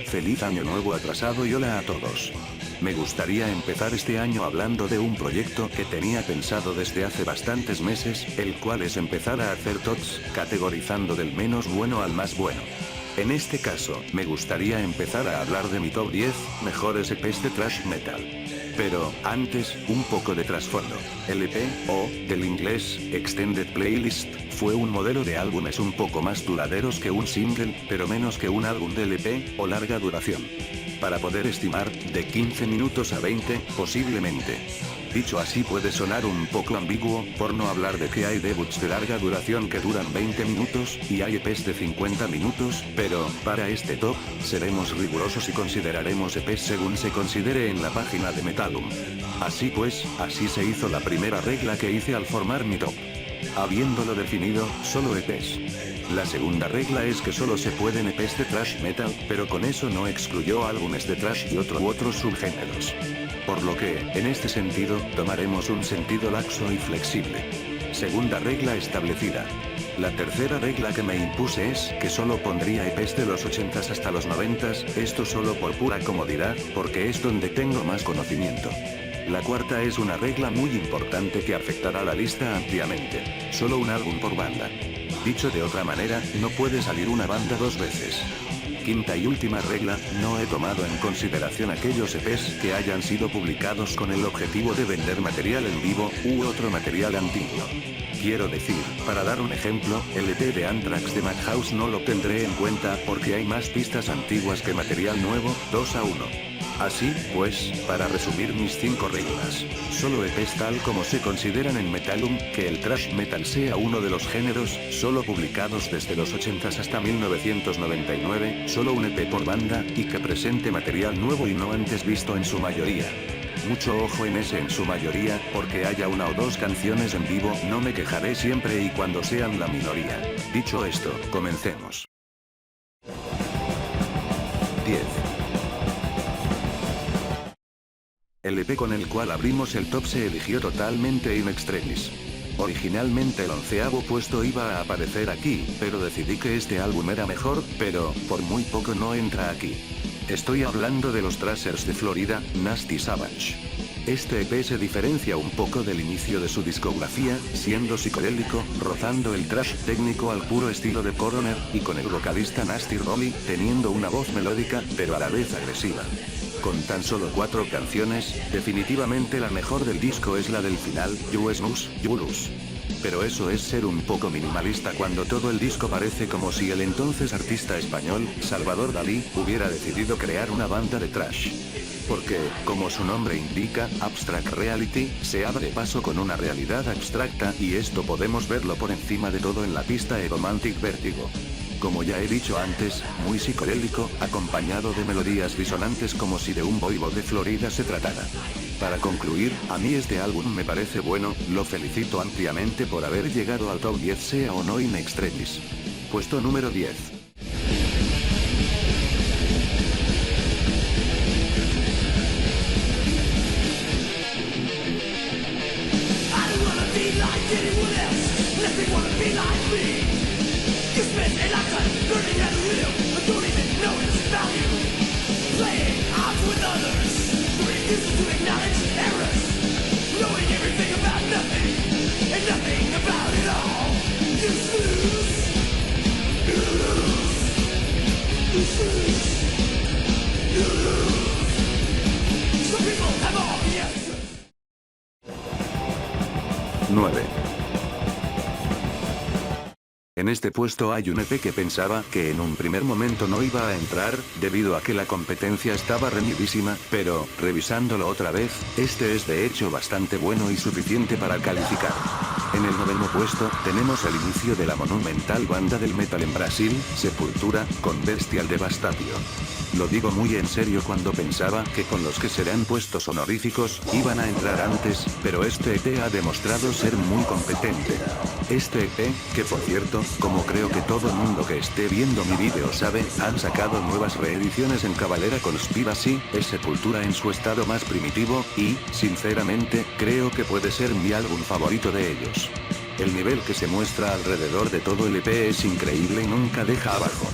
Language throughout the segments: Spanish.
Feliz año nuevo atrasado y hola a todos. Me gustaría empezar este año hablando de un proyecto que tenía pensado desde hace bastantes meses, el cual es empezar a hacer tops, categorizando del menos bueno al más bueno. En este caso, me gustaría empezar a hablar de mi top 10 mejores EPs de thrash metal. Pero, antes, un poco de trasfondo. El EP, o, del inglés, Extended Playlist, fue un modelo de álbumes un poco más duraderos que un single, pero menos que un álbum de LP, o larga duración. Para poder estimar, de 15 minutos a 20, posiblemente. Dicho así puede sonar un poco ambiguo, por no hablar de que hay debuts de larga duración que duran 20 minutos, y hay EPs de 50 minutos, pero, para este top, seremos rigurosos y consideraremos EPs según se considere en la página de Metalum. Así pues, así se hizo la primera regla que hice al formar mi top. Habiéndolo definido, solo EPs. La segunda regla es que solo se pueden EPs de thrash metal, pero con eso no excluyó álbumes de thrash y otros subgéneros. Por lo que, en este sentido, tomaremos un sentido laxo y flexible. Segunda regla establecida. La tercera regla que me impuse es que solo pondría EPs de los 80s hasta los 90s, esto solo por pura comodidad, porque es donde tengo más conocimiento. La cuarta es una regla muy importante que afectará la lista ampliamente. Solo un álbum por banda. Dicho de otra manera, no puede salir una banda dos veces. Quinta y última regla, no he tomado en consideración aquellos EPs que hayan sido publicados con el objetivo de vender material en vivo, u otro material antiguo. Quiero decir, para dar un ejemplo, el EP de Anthrax de Madhouse no lo tendré en cuenta porque hay más pistas antiguas que material nuevo, 2-1. Así, pues, para resumir mis 5 reglas, solo EPs tal como se consideran en Metalum, que el thrash metal sea uno de los géneros, solo publicados desde los 80s hasta 1999, solo un EP por banda, y que presente material nuevo y no antes visto en su mayoría. Mucho ojo en ese en su mayoría, porque haya una o dos canciones en vivo, no me quejaré siempre y cuando sean la minoría. Dicho esto, comencemos. 10. El EP con el cual abrimos el top se eligió totalmente in extremis. Originalmente el 11º puesto iba a aparecer aquí, pero decidí que este álbum era mejor, pero, por muy poco no entra aquí. Estoy hablando de los Thrashers de Florida, Nasty Savage. Este EP se diferencia un poco del inicio de su discografía, siendo psicodélico, rozando el thrash técnico al puro estilo de Coroner, y con el vocalista Nasty Rolly, teniendo una voz melódica, pero a la vez agresiva. Con tan solo 4 canciones, definitivamente la mejor del disco es la del final, You Snooze, You Lose. Pero eso es ser un poco minimalista cuando todo el disco parece como si el entonces artista español, Salvador Dalí, hubiera decidido crear una banda de thrash. Porque, como su nombre indica, Abstract Reality, se abre paso con una realidad abstracta y esto podemos verlo por encima de todo en la pista Eromantic Vertigo. Como ya he dicho antes, muy psicodélico, acompañado de melodías disonantes como si de un boyband de Florida se tratara. Para concluir, a mí este álbum me parece bueno, lo felicito ampliamente por haber llegado al top 10 sea o no in extremis. Puesto número 10. En este puesto hay un EP que pensaba que en un primer momento no iba a entrar, debido a que la competencia estaba reñidísima, pero, revisándolo otra vez, este es de hecho bastante bueno y suficiente para calificar. En el 9º puesto, tenemos el inicio de la monumental banda del metal en Brasil, Sepultura, con Bestial Devastatio. Lo digo muy en serio cuando pensaba que con los que serán puestos honoríficos, iban a entrar antes, pero este EP ha demostrado ser muy competente. Este EP, que por cierto, como creo que todo el mundo que esté viendo mi vídeo sabe, han sacado nuevas reediciones en Cavalera Conspiracy, es Sepultura en su estado más primitivo, y, sinceramente, creo que puede ser mi álbum favorito de ellos. El nivel que se muestra alrededor de todo el EP es increíble y nunca deja abajo.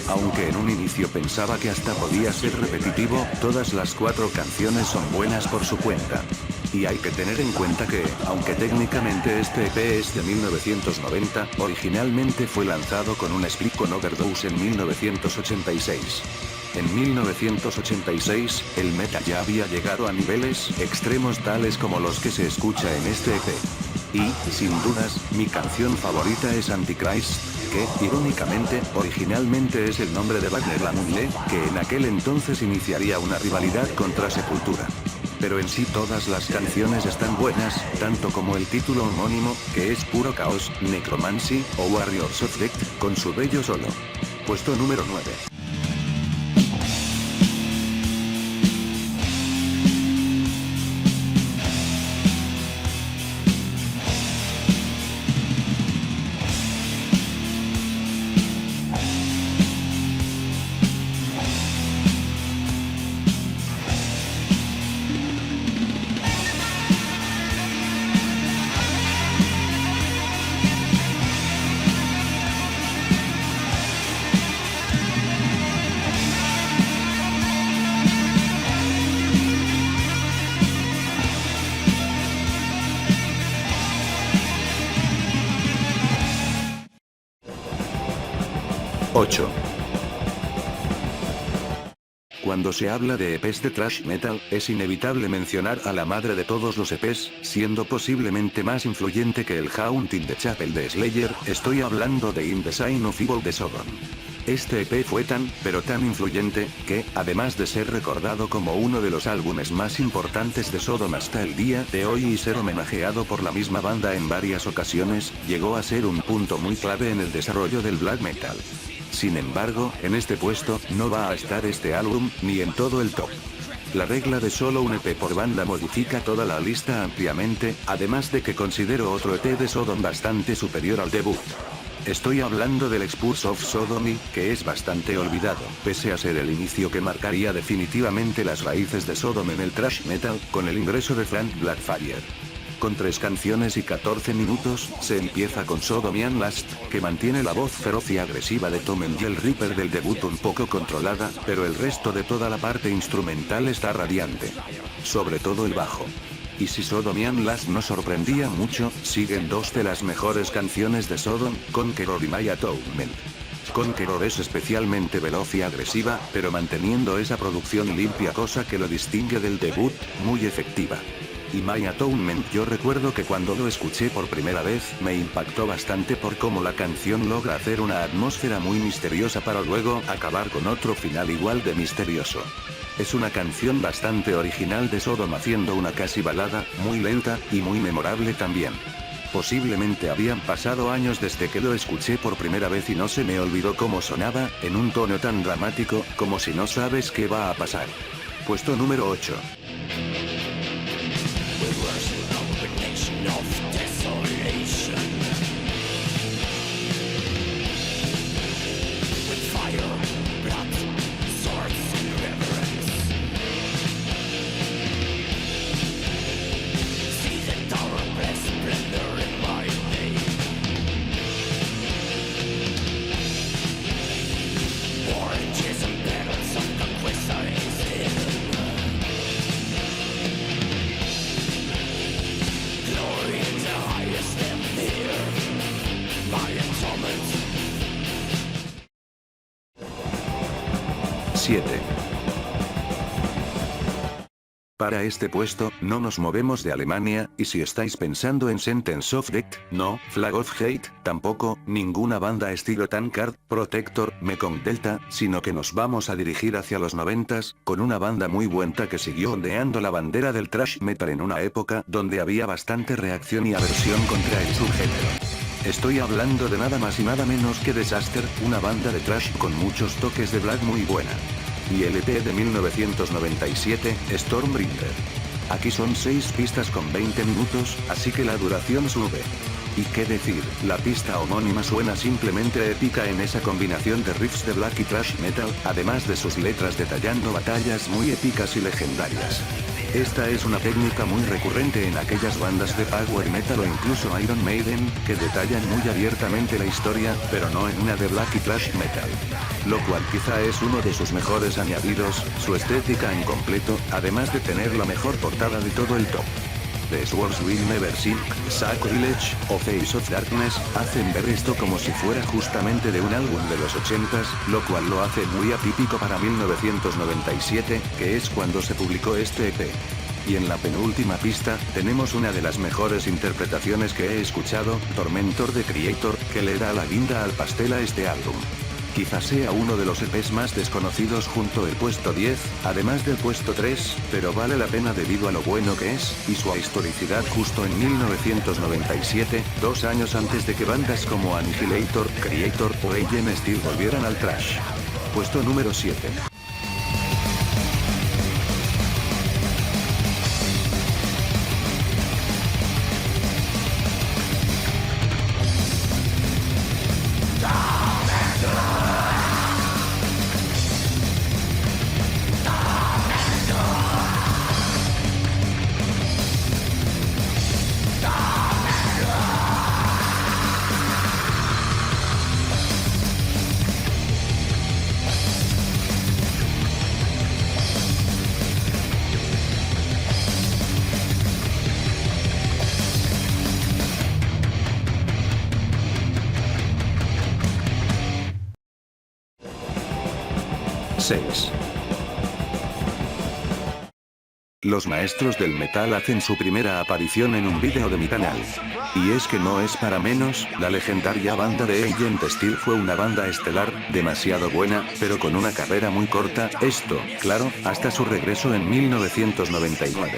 Aunque en un inicio pensaba que hasta podía ser repetitivo, todas las 4 canciones son buenas por su cuenta. Y hay que tener en cuenta que, aunque técnicamente este EP es de 1990, originalmente fue lanzado con un split con Overdose en 1986. En 1986, el metal ya había llegado a niveles extremos tales como los que se escucha en este EP. Y, sin dudas, mi canción favorita es Antichrist, que, irónicamente, originalmente es el nombre de Wagner Lamoureux, que en aquel entonces iniciaría una rivalidad contra Sepultura. Pero en sí todas las canciones están buenas, tanto como el título homónimo, que es puro caos, Necromancy, o Warriors of Death, con su bello solo. Puesto número 9. 8. Cuando se habla de EPs de thrash metal, es inevitable mencionar a la madre de todos los EPs, siendo posiblemente más influyente que el Haunting the Chapel de Slayer, estoy hablando de In the Sign of Evil de Sodom. Este EP fue tan, pero tan influyente, que, además de ser recordado como uno de los álbumes más importantes de Sodom hasta el día de hoy y ser homenajeado por la misma banda en varias ocasiones, llegó a ser un punto muy clave en el desarrollo del black metal. Sin embargo, en este puesto, no va a estar este álbum, ni en todo el top. La regla de solo un EP por banda modifica toda la lista ampliamente, además de que considero otro EP de Sodom bastante superior al debut. Estoy hablando del Expulse of Sodomy, que es bastante olvidado, pese a ser el inicio que marcaría definitivamente las raíces de Sodom en el thrash metal, con el ingreso de Frank Blackfire. Con 3 canciones y 14 minutos, se empieza con Sodomian Last, que mantiene la voz feroz y agresiva de Tom y el Reaper del debut un poco controlada, pero el resto de toda la parte instrumental está radiante. Sobre todo el bajo. Y si Sodomian Last no sorprendía mucho, siguen 2 de las mejores canciones de Sodom, Conqueror y My Atonement. Conqueror es especialmente veloz y agresiva, pero manteniendo esa producción limpia, cosa que lo distingue del debut, muy efectiva. Y My Atonement, yo recuerdo que cuando lo escuché por primera vez, me impactó bastante por cómo la canción logra hacer una atmósfera muy misteriosa para luego acabar con otro final igual de misterioso. Es una canción bastante original de Sodom haciendo una casi balada, muy lenta, y muy memorable también. Posiblemente habían pasado años desde que lo escuché por primera vez y no se me olvidó cómo sonaba, en un tono tan dramático, como si no sabes qué va a pasar. Puesto número 8. Para este puesto, no nos movemos de Alemania, y si estáis pensando en Sentence of Death, no, Flag of Hate, tampoco, ninguna banda estilo Tankard, Protector, Mekong Delta, sino que nos vamos a dirigir hacia los 90s, con una banda muy buena que siguió ondeando la bandera del thrash metal en una época donde había bastante reacción y aversión contra el subgénero. Estoy hablando de nada más y nada menos que Disaster, una banda de thrash con muchos toques de black muy buena. y el EP de 1997, Stormbringer. Aquí son 6 pistas con 20 minutos, así que la duración sube. Y qué decir, la pista homónima suena simplemente épica en esa combinación de riffs de black y thrash metal, además de sus letras detallando batallas muy épicas y legendarias. Esta es una técnica muy recurrente en aquellas bandas de power metal o incluso Iron Maiden, que detallan muy abiertamente la historia, pero no en una de black y thrash metal. Lo cual quizá es uno de sus mejores añadidos, su estética en completo, además de tener la mejor portada de todo el top. The Swords Will Never Sink, Sacrilege, o Face of Darkness, hacen ver esto como si fuera justamente de un álbum de los 80s, lo cual lo hace muy atípico para 1997, que es cuando se publicó este EP. Y en la penúltima pista, tenemos una de las mejores interpretaciones que he escuchado, Tormentor de Creator, que le da la guinda al pastel a este álbum. Quizás sea uno de los EPs más desconocidos junto al puesto 10, además del puesto 3, pero vale la pena debido a lo bueno que es, y su historicidad justo en 1997, 2 años antes de que bandas como Annihilator, Creator o AM Steel volvieran al thrash. Puesto número 7. Los maestros del metal hacen su primera aparición en un vídeo de mi canal. Y es que no es para menos, la legendaria banda de Agent Steel fue una banda estelar, demasiado buena, pero con una carrera muy corta, esto, claro, hasta su regreso en 1999.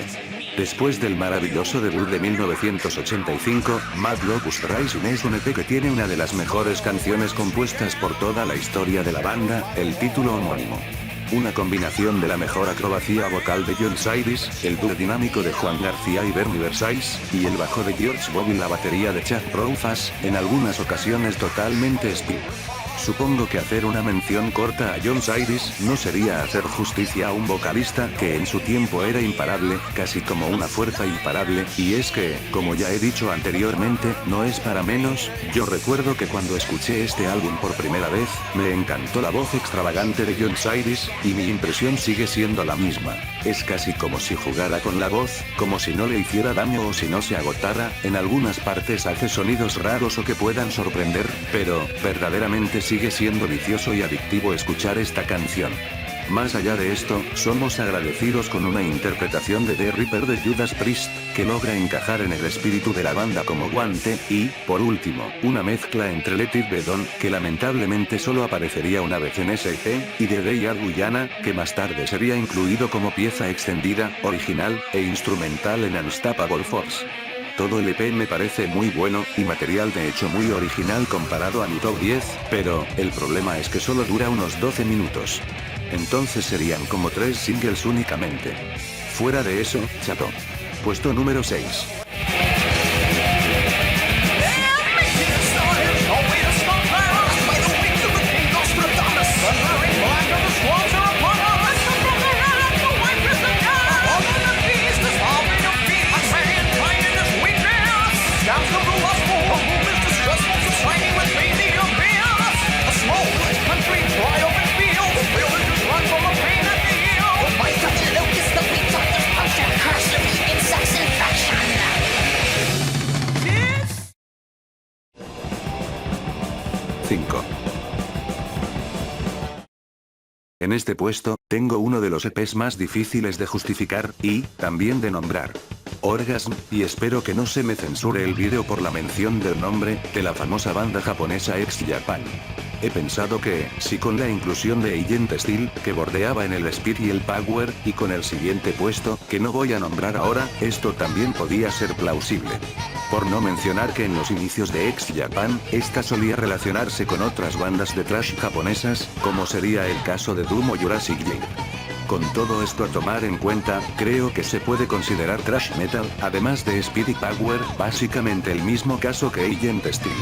Después del maravilloso debut de 1985, Mad Locust Rising es un EP que tiene una de las mejores canciones compuestas por toda la historia de la banda, el título homónimo. Una combinación de la mejor acrobacia vocal de John Cyrus, el dúo dinámico de Juan García y Bernie Versailles, y el bajo de George Bob y la batería de Chad Rufus, en algunas ocasiones totalmente speed. Supongo que hacer una mención corta a John Cyrus no sería hacer justicia a un vocalista que en su tiempo era imparable, casi como una fuerza imparable, y es que, como ya he dicho anteriormente, no es para menos, yo recuerdo que cuando escuché este álbum por primera vez, me encantó la voz extravagante de John Cyrus, y mi impresión sigue siendo la misma. Es casi como si jugara con la voz, como si no le hiciera daño o si no se agotara, en algunas partes hace sonidos raros o que puedan sorprender, pero, verdaderamente sigue siendo vicioso y adictivo escuchar esta canción. Más allá de esto, somos agradecidos con una interpretación de The Reaper de Judas Priest, que logra encajar en el espíritu de la banda como guante, y, por último, una mezcla entre Let It Be Done, que lamentablemente solo aparecería una vez en SP, y de Day Out Guyana, que más tarde sería incluido como pieza extendida, original, e instrumental en Unstoppable Force. Todo el EP me parece muy bueno, y material de hecho muy original comparado a mi top 10, pero, el problema es que solo dura unos 12 minutos. Entonces serían como 3 singles únicamente. Fuera de eso, chato. Puesto número 6. En este puesto, tengo uno de los EPs más difíciles de justificar, y, también de nombrar. Orgasm, y espero que no se me censure el vídeo por la mención del nombre, de la famosa banda japonesa X Japan. He pensado que, si con la inclusión de Agent Steel, que bordeaba en el Speed y el Power, y con el siguiente puesto, que no voy a nombrar ahora, esto también podía ser plausible. Por no mencionar que en los inicios de X Japan, esta solía relacionarse con otras bandas de thrash japonesas, como sería el caso de Doom o Jurassic Jade. Con todo esto a tomar en cuenta, creo que se puede considerar thrash metal, además de Speed y Power, básicamente el mismo caso que Agent Steel.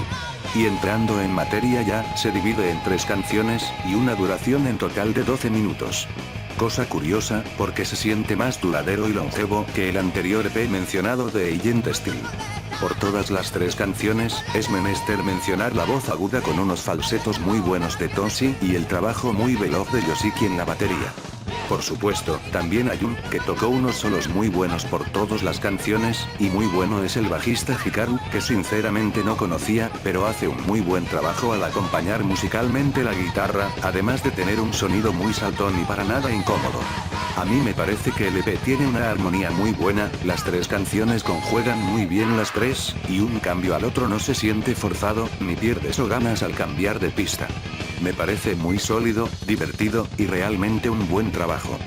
Y entrando en materia ya, se divide en 3 canciones, y una duración en total de 12 minutos. Cosa curiosa, porque se siente más duradero y longevo que el anterior EP mencionado de Agent Steel. Por todas las 3 canciones, es menester mencionar la voz aguda con unos falsetos muy buenos de Toshi y el trabajo muy veloz de Yoshiki en la batería. Por supuesto, también Ayun, que tocó unos solos muy buenos por todas las canciones, y muy bueno es el bajista Hikaru, que sinceramente no conocía, pero hace un muy buen trabajo al acompañar musicalmente la guitarra, además de tener un sonido muy saltón y para nada incómodo. A mí me parece que el EP tiene una armonía muy buena, las 3 canciones conjuegan muy bien las 3, y un cambio al otro no se siente forzado, ni pierdes o ganas al cambiar de pista. Me parece muy sólido, divertido, y realmente un buen trabajo.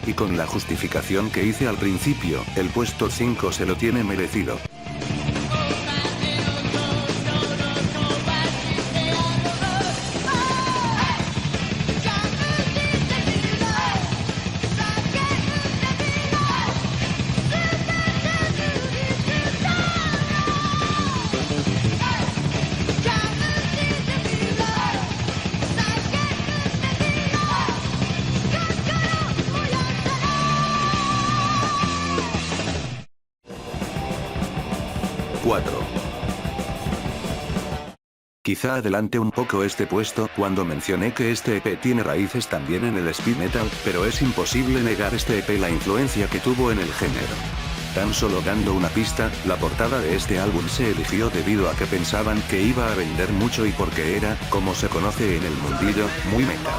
Y con la justificación que hice al principio, el puesto 5 se lo tiene merecido. Quizá adelante un poco este puesto cuando mencioné que este EP tiene raíces también en el speed metal, pero es imposible negar este EP la influencia que tuvo en el género. Tan solo dando una pista, la portada de este álbum se eligió debido a que pensaban que iba a vender mucho y porque era, como se conoce en el mundillo, muy metal.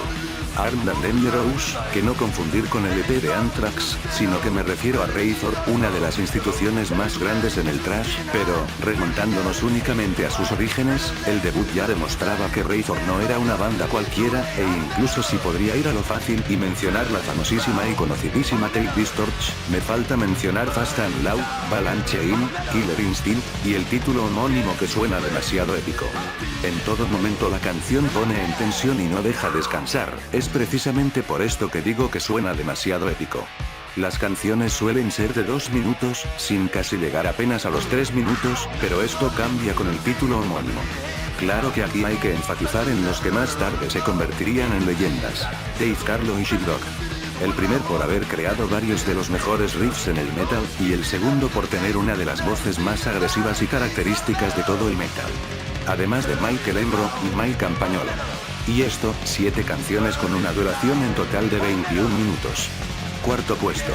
Armed and Dangerous, que no confundir con el EP de Anthrax, sino que me refiero a Razor, una de las instituciones más grandes en el thrash, pero, remontándonos únicamente a sus orígenes, el debut ya demostraba que Razor no era una banda cualquiera, e incluso si podría ir a lo fácil y mencionar la famosísima y conocidísima Take This Torch, me falta mencionar Fast and Loud, Ball and Chain, Killer Instinct, y el título homónimo que suena demasiado épico. En todo momento la canción pone en tensión y no deja descansar, es precisamente por esto que digo que suena demasiado épico. Las canciones suelen ser de 2 minutos, sin casi llegar apenas a los 3 minutos, pero esto cambia con el título homónimo. Claro que aquí hay que enfatizar en los que más tarde se convertirían en leyendas, Dave Carlo y Sheepdog. El primer por haber creado varios de los mejores riffs en el metal, y el segundo por tener una de las voces más agresivas y características de todo el metal. Además de Michael Embro y Mike Campagnolo. Y esto, 7 canciones con una duración en total de 21 minutos. Cuarto puesto.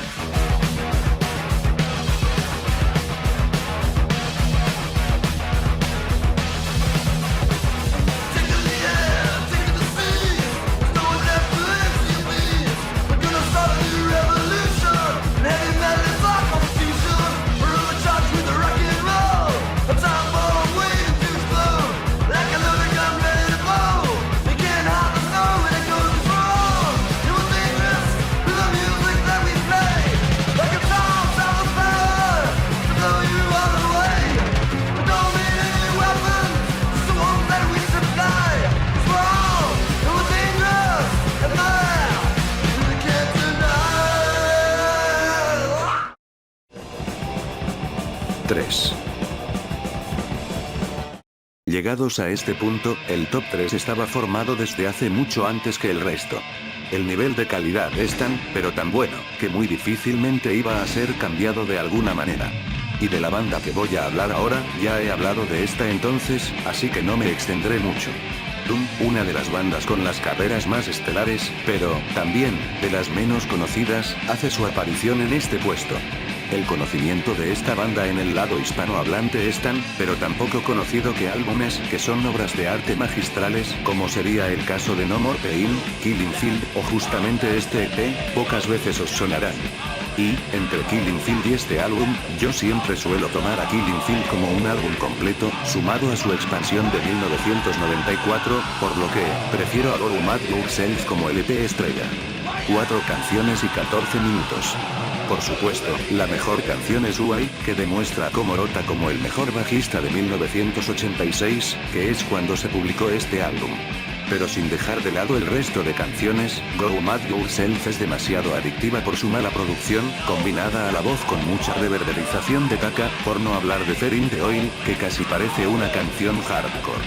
Llegados a este punto, el top 3 estaba formado desde hace mucho antes que el resto. El nivel de calidad es tan, pero tan bueno, que muy difícilmente iba a ser cambiado de alguna manera. Y de la banda que voy a hablar ahora, ya he hablado de esta entonces, así que no me extendré mucho. Doom, una de las bandas con las carreras más estelares, pero, también, de las menos conocidas, hace su aparición en este puesto. El conocimiento de esta banda en el lado hispanohablante es tan, pero tan poco conocido que álbumes que son obras de arte magistrales, como sería el caso de No More Pain, Killing Field, o justamente este EP, pocas veces os sonarán. Y, entre Killing Field y este álbum, yo siempre suelo tomar a Killing Field como un álbum completo, sumado a su expansión de 1994, por lo que, prefiero a Go Mad Yourself como LP estrella. 4 canciones y 14 minutos. Por supuesto, la mejor canción es Why, que demuestra a Komorota como el mejor bajista de 1986, que es cuando se publicó este álbum. Pero sin dejar de lado el resto de canciones, Go Mad Yourself es demasiado adictiva por su mala producción, combinada a la voz con mucha reverberización de caca, por no hablar de Fear in the Oil, que casi parece una canción hardcore.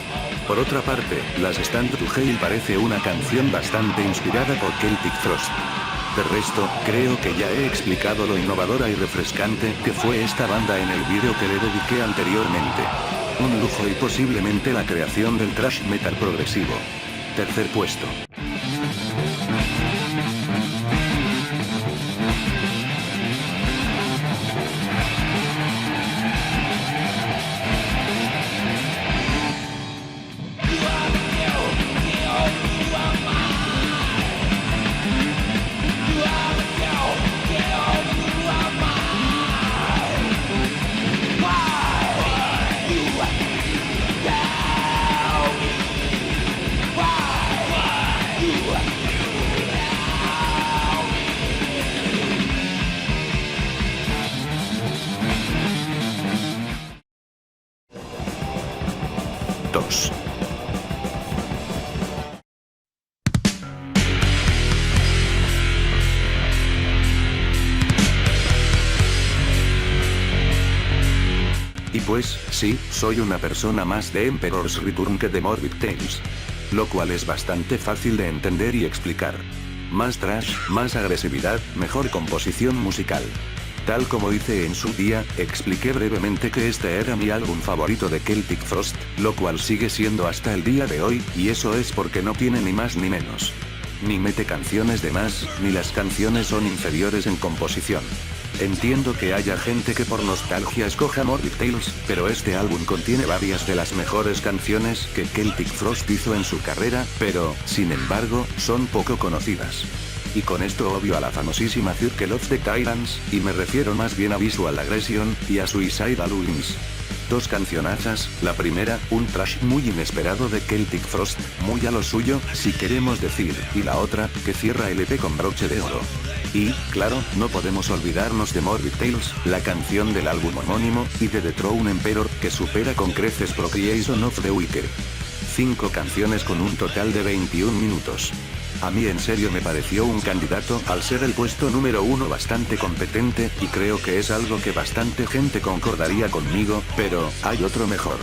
Por otra parte, Last Stand to Hail parece una canción bastante inspirada por Celtic Frost. De resto, creo que ya he explicado lo innovadora y refrescante que fue esta banda en el vídeo que le dediqué anteriormente. Un lujo y posiblemente la creación del thrash metal progresivo. Tercer puesto. Y pues, sí, soy una persona más de Emperor's Return que de Morbid Tales. Lo cual es bastante fácil de entender y explicar. Más thrash, más agresividad, mejor composición musical. Tal como hice en su día, expliqué brevemente que este era mi álbum favorito de Celtic Frost, lo cual sigue siendo hasta el día de hoy, y eso es porque no tiene ni más ni menos. Ni mete canciones de más, ni las canciones son inferiores en composición. Entiendo que haya gente que por nostalgia escoja Morbid Tales, pero este álbum contiene varias de las mejores canciones que Celtic Frost hizo en su carrera, pero, sin embargo, son poco conocidas. Y con esto obvio a la famosísima Circle of the Tyrants, y me refiero más bien a Visual Aggression, y a Suicidal Wings. 2 cancionazas, la primera, un thrash muy inesperado de Celtic Frost, muy a lo suyo, si queremos decir, y la otra, que cierra el EP con broche de oro. Y, claro, no podemos olvidarnos de Morbid Tales, la canción del álbum homónimo, y de The Throne Emperor, que supera con creces Procreation of the Wicked. 5 canciones con un total de 21 minutos. A mí en serio me pareció un candidato al ser el puesto número 1 bastante competente, y creo que es algo que bastante gente concordaría conmigo, pero, hay otro mejor.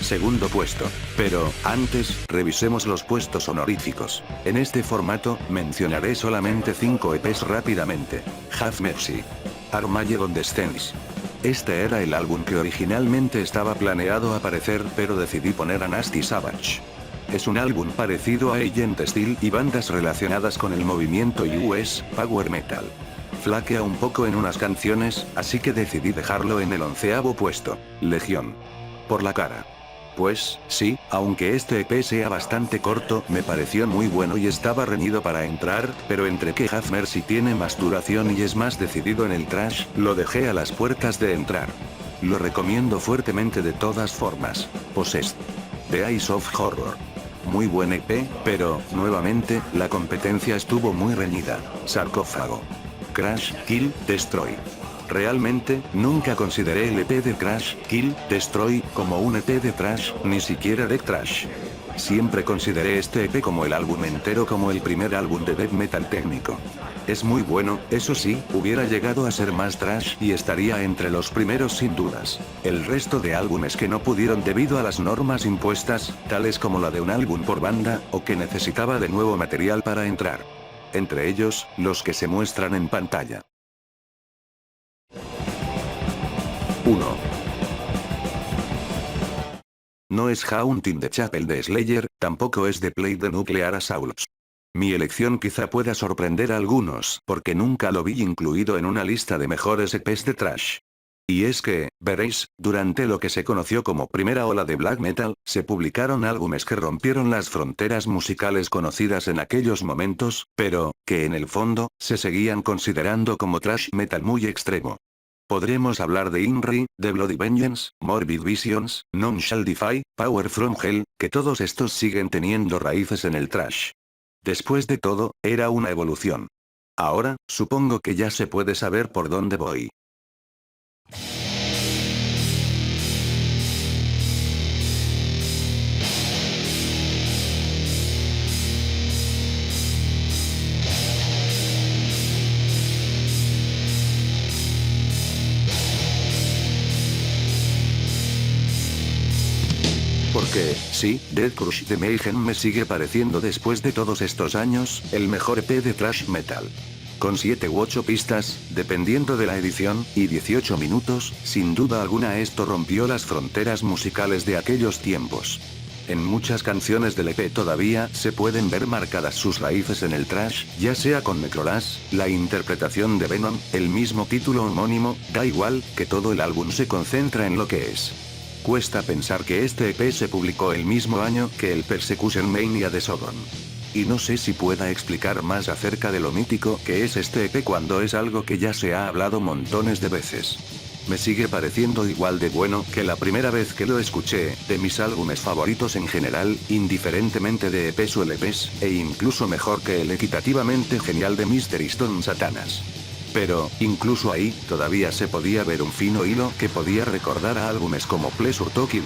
Segundo puesto. Pero, antes, revisemos los puestos honoríficos. En este formato, mencionaré solamente 5 EPs rápidamente. Have Mercy. Armageddon Descends. Este era el álbum que originalmente estaba planeado aparecer, pero decidí poner a Nasty Savage. Es un álbum parecido a Agent Steel y bandas relacionadas con el movimiento US Power Metal. Flaquea un poco en unas canciones, así que decidí dejarlo en el 11º puesto. Legión. Por la cara. Pues, sí, aunque este EP sea bastante corto, me pareció muy bueno y estaba reñido para entrar, pero entre que Have Mercy tiene más duración y es más decidido en el thrash, lo dejé a las puertas de entrar. Lo recomiendo fuertemente de todas formas. Possessed. The Eyes of Horror. Muy buen EP, pero, nuevamente, la competencia estuvo muy reñida. Sarcófago. Crash, Kill, Destroy. Realmente, nunca consideré el EP de Crash, Kill, Destroy, como un EP de thrash, ni siquiera de thrash. Siempre consideré este EP como el álbum entero como el primer álbum de death metal técnico. Es muy bueno, eso sí, hubiera llegado a ser más thrash y estaría entre los primeros sin dudas. El resto de álbumes que no pudieron debido a las normas impuestas, tales como la de un álbum por banda, o que necesitaba de nuevo material para entrar. Entre ellos, los que se muestran en pantalla. 1. No es Haunting the Chapel de Slayer, tampoco es The Play the Nuclear Assaults. Mi elección quizá pueda sorprender a algunos, porque nunca lo vi incluido en una lista de mejores EPs de thrash. Y es que, veréis, durante lo que se conoció como primera ola de black metal, se publicaron álbumes que rompieron las fronteras musicales conocidas en aquellos momentos, pero, que en el fondo, se seguían considerando como thrash metal muy extremo. Podremos hablar de Inri, de Bloody Vengeance, Morbid Visions, None Shall Defy, Power from Hell, que todos estos siguen teniendo raíces en el thrash. Después de todo, era una evolución. Ahora, supongo que ya se puede saber por dónde voy. Porque, sí, Death Crush de Mayhem me sigue pareciendo después de todos estos años, el mejor EP de thrash metal. Con 7 u 8 pistas, dependiendo de la edición, y 18 minutos, sin duda alguna esto rompió las fronteras musicales de aquellos tiempos. En muchas canciones del EP todavía se pueden ver marcadas sus raíces en el thrash, ya sea con Necrolas, la interpretación de Venom, el mismo título homónimo, da igual, que todo el álbum se concentra en lo que es. Cuesta pensar que este EP se publicó el mismo año que el Persecution Mania de Sodom. Y no sé si pueda explicar más acerca de lo mítico que es este EP cuando es algo que ya se ha hablado montones de veces. Me sigue pareciendo igual de bueno que la primera vez que lo escuché, de mis álbumes favoritos en general, indiferentemente de EPs o LPs, e incluso mejor que el equitativamente genial de Mystery Stone Satanas. Pero, incluso ahí, todavía se podía ver un fino hilo que podía recordar a álbumes como Pleasure to Kill.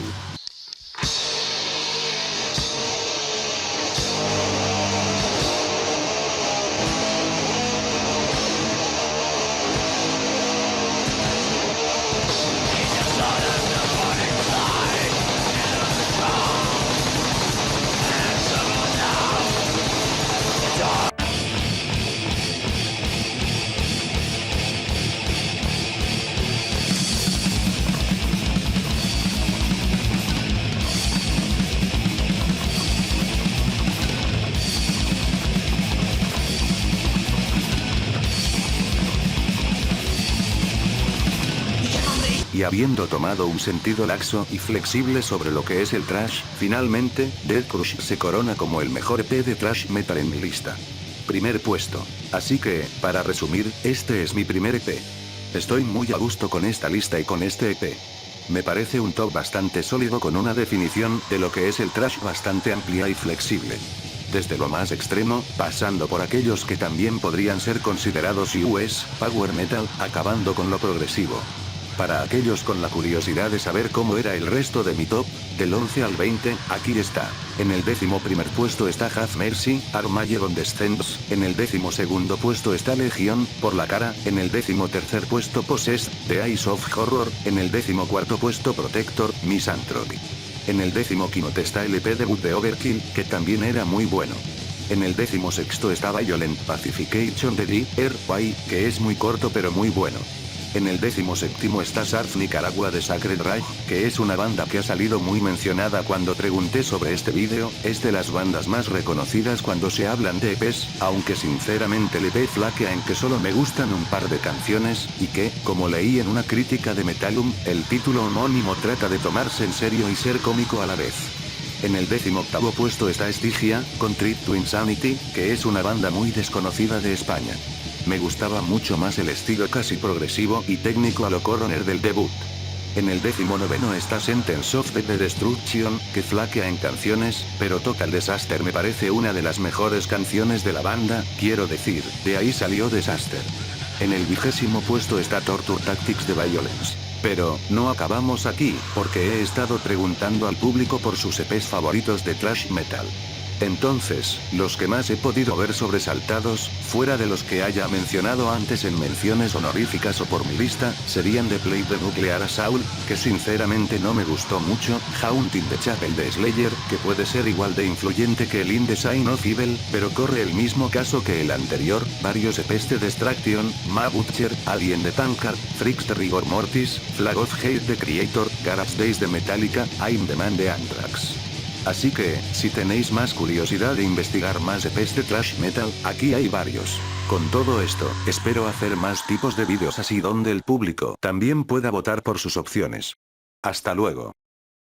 Y habiendo tomado un sentido laxo y flexible sobre lo que es el thrash, finalmente, Death Crush se corona como el mejor EP de thrash metal en mi lista. Primer puesto. Así que, para resumir, este es mi primer EP. Estoy muy a gusto con esta lista y con este EP. Me parece un top bastante sólido con una definición de lo que es el thrash bastante amplia y flexible. Desde lo más extremo, pasando por aquellos que también podrían ser considerados US, Power Metal, acabando con lo progresivo. Para aquellos con la curiosidad de saber cómo era el resto de mi top, del 11 al 20, aquí está. En el 11º puesto está Have Mercy, Armageddon Descends, en el 12º puesto está Legion, por la cara, en el 13º puesto Possessed, The Eyes of Horror, en el 14º puesto Protector, Misanthropy. En el 15º está el EP debut de Overkill, que también era muy bueno. En el 16º está Violent Pacification de D.R.Y., que es muy corto pero muy bueno. En el 17º está Sarth Nicaragua de Sacred Rage, que es una banda que ha salido muy mencionada cuando pregunté sobre este vídeo, es de las bandas más reconocidas cuando se hablan de EPs, aunque sinceramente el EP flaquea en que solo me gustan un par de canciones, y que, como leí en una crítica de Metallum, el título homónimo trata de tomarse en serio y ser cómico a la vez. En el 18º puesto está Stygia, con Trip to Insanity, que es una banda muy desconocida de España. Me gustaba mucho más el estilo casi progresivo y técnico a lo Coroner del debut. En el 19º está Sentence of the Destruction, que flaquea en canciones, pero Total Disaster me parece una de las mejores canciones de la banda, quiero decir, de ahí salió Disaster. En el 20º puesto está Torture Tactics de Violence. Pero, no acabamos aquí, porque he estado preguntando al público por sus EPs favoritos de thrash metal. Entonces, los que más he podido ver sobresaltados, fuera de los que haya mencionado antes en menciones honoríficas o por mi lista, serían The Play the Nuclear Assault, que sinceramente no me gustó mucho, Haunting the Chapel de Slayer, que puede ser igual de influyente que el In the Sign of Evil, pero corre el mismo caso que el anterior, varios EPs de Destruction, Ma Butcher, Alien de Tankard, Freaks de Rigor Mortis, Flag of Hate de Creator, Garage Days de Metallica, I'm the Man de Anthrax. Así que, si tenéis más curiosidad de investigar más EPs de Thrash Metal, aquí hay varios. Con todo esto, espero hacer más tipos de vídeos así donde el público también pueda votar por sus opciones. Hasta luego.